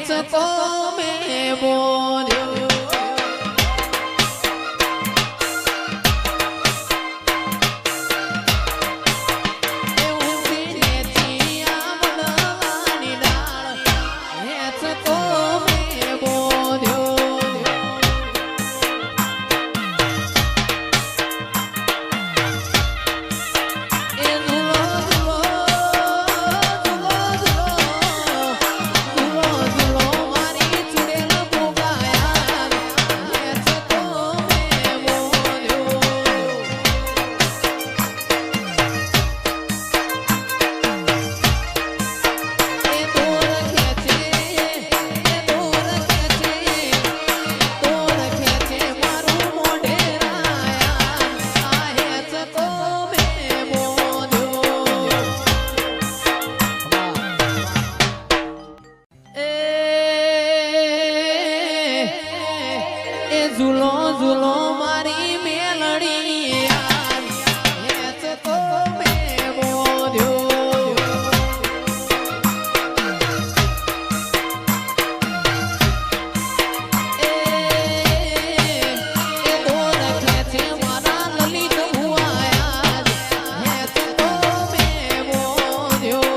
હેચકો મેં બોલ્યો ઝૂલો ઝૂલો મારી મેલડી હેચકો મેં બોલ્યો એ દોર ખેંચે મારા લલિત ભુવાયા હેચકો મેં બોલ્યો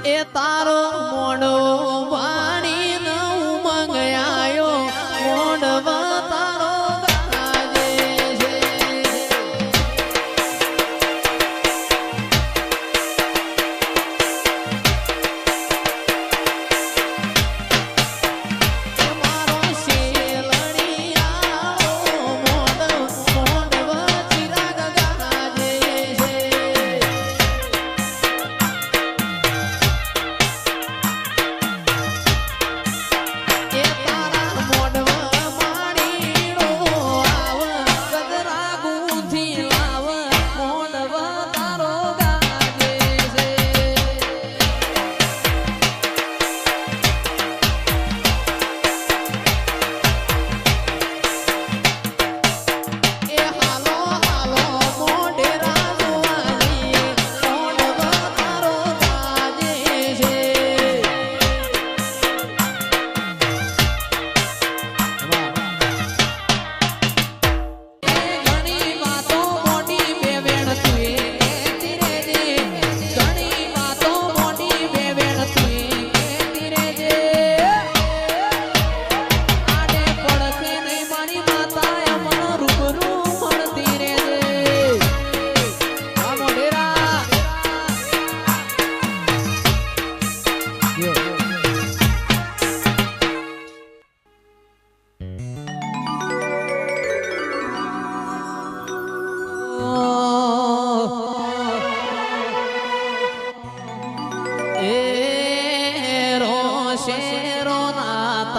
એ તારો મોડો વાણી ન ઉમંગયાયો મોડવા તારો ગાજે છે મારો શેલણિયાળો મોડવા ચિરાગ ગાજે છે શેરો ના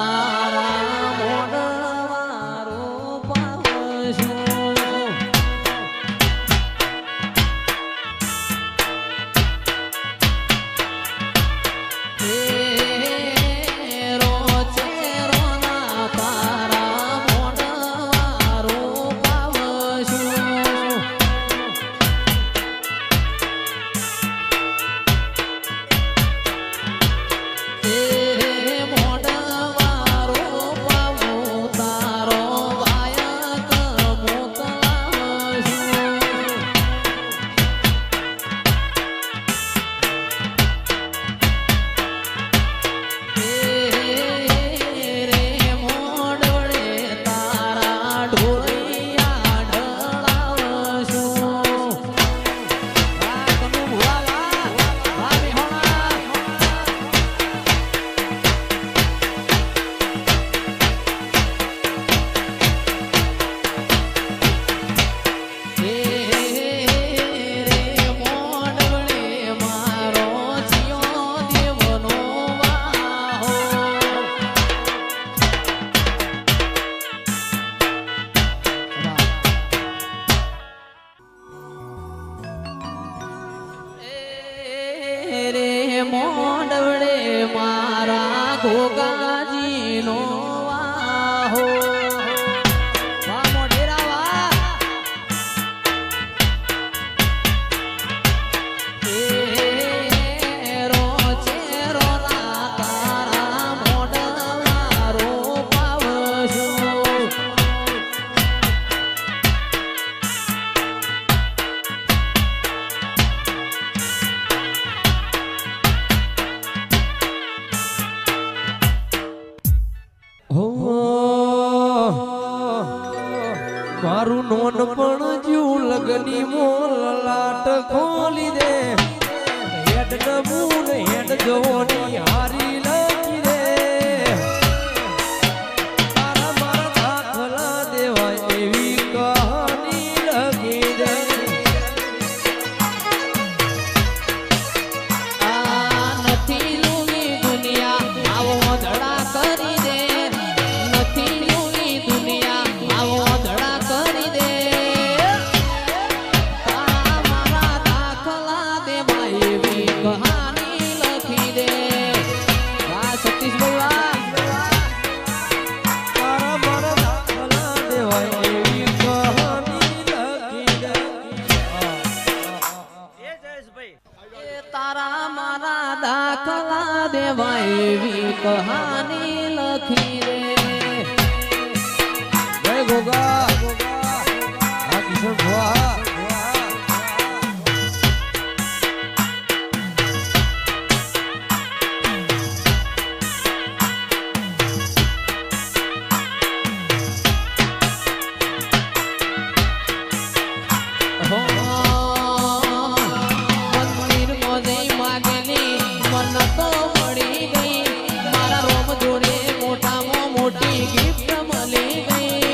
મારા ઘોઘાજીનો વાહો વાહ મોઢેરા વાહ મારું નોન પણ જીવ લગની મોલ લાટ ખોલી દે હેડ નમૂન હેડ જોની હારી લખી દે તારા મારા દાખલા દેવાય એવી કહાની લખી દે આ નથી લૂની દુનિયા આવો ધડા કરી દે નથી લૂની દુનિયા આવો ધડા કરી દે તારા મારા દાખલા દેવાય એવી કહાની લખી દે વાહ સતીશ ભાઈ તારા મારા દાખલા દેવાય એવી કહાની લખી દે એ તારા મારા દાખલા દેવાય એવી કહાની લખી દે જય ગોગા આ કિશોર ભુવા મંદિર મોજે માગેલી મન તો મળી ગઈ મારા રોમ જોડે મોટામાં મોટી ગિફ્ટ મળી ગઈ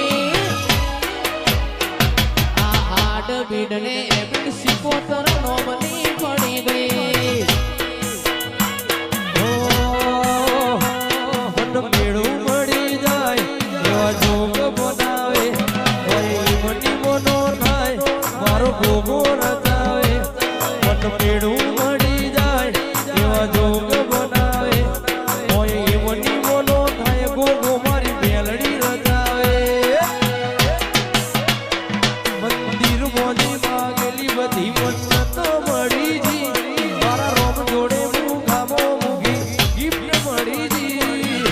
આ હાડ બીડને એબિડ સિકોતર નો બની પડી ગઈ મન મેળું મળી જાય એવા જોગ બનાવે હોય મની મનો થાય મારો ભોગો રચાવે મન મેળું મળી જાય એવા જોગ બનાવે હોય મની મનો થાય ગોગો મારી બેલડી રચાવે મંદિર મોજી માગેલી બધી મન્નત મળી જી મારા રોમ જોડે મુખામો મુગી ગિફ્ટ મળી જી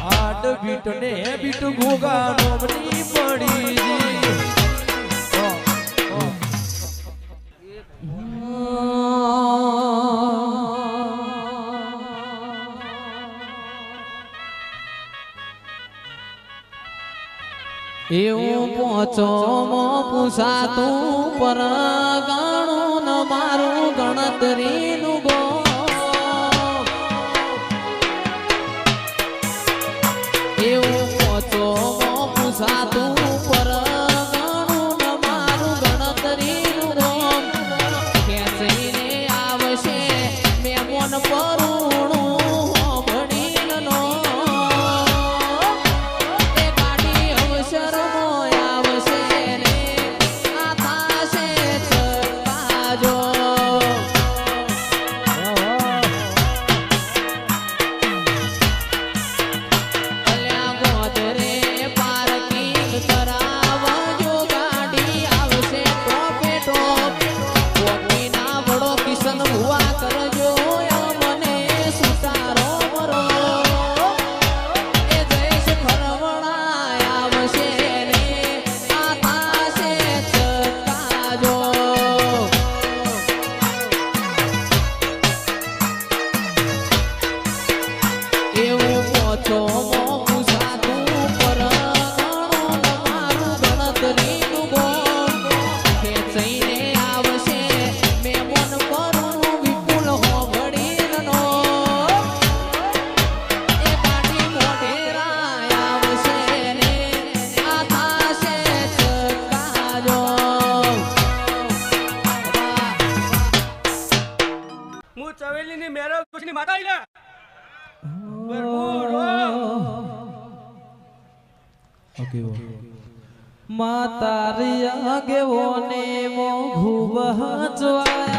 હાડ બીટ ને બીટ ગોગા નોમની પડી જી એવું પહોંચો પૂછાતું પર ગણું ન મારું ગણતરીનું ગો એવું પહોંચો પૂછાતું પર ગણું ન મારું ગણતરીનું ગો ખેંચીને આવશે મેમોન પરુણું હોબડીનો એ ગાડી અવસરમાં આવશે ને આ થાશે ચકાજો અલ્યા ગોદરે પાર્કિંગ કરાવજો ગાડી આવશે ટોપે ટોપ કોકીના વડો કિશન ભુવા કરજો મને સુતારો મરો એ જઈશ ખરવડા આવશે ને આ થાશે ચકાજો એવું પોચો પૂછાતું પર ગણું ન મારું ગણતરીનું ગો ખેંચીને આવશે મેમોન પરુણું વિપુલ હોબડીનો એ ગાડી મોઢેરા આવશે ને આ થાશે ચકાજો હું ચવેલીની મેરો કુછની માતા આઈલા માતારી આગેવો ને મોઘું વહચવાય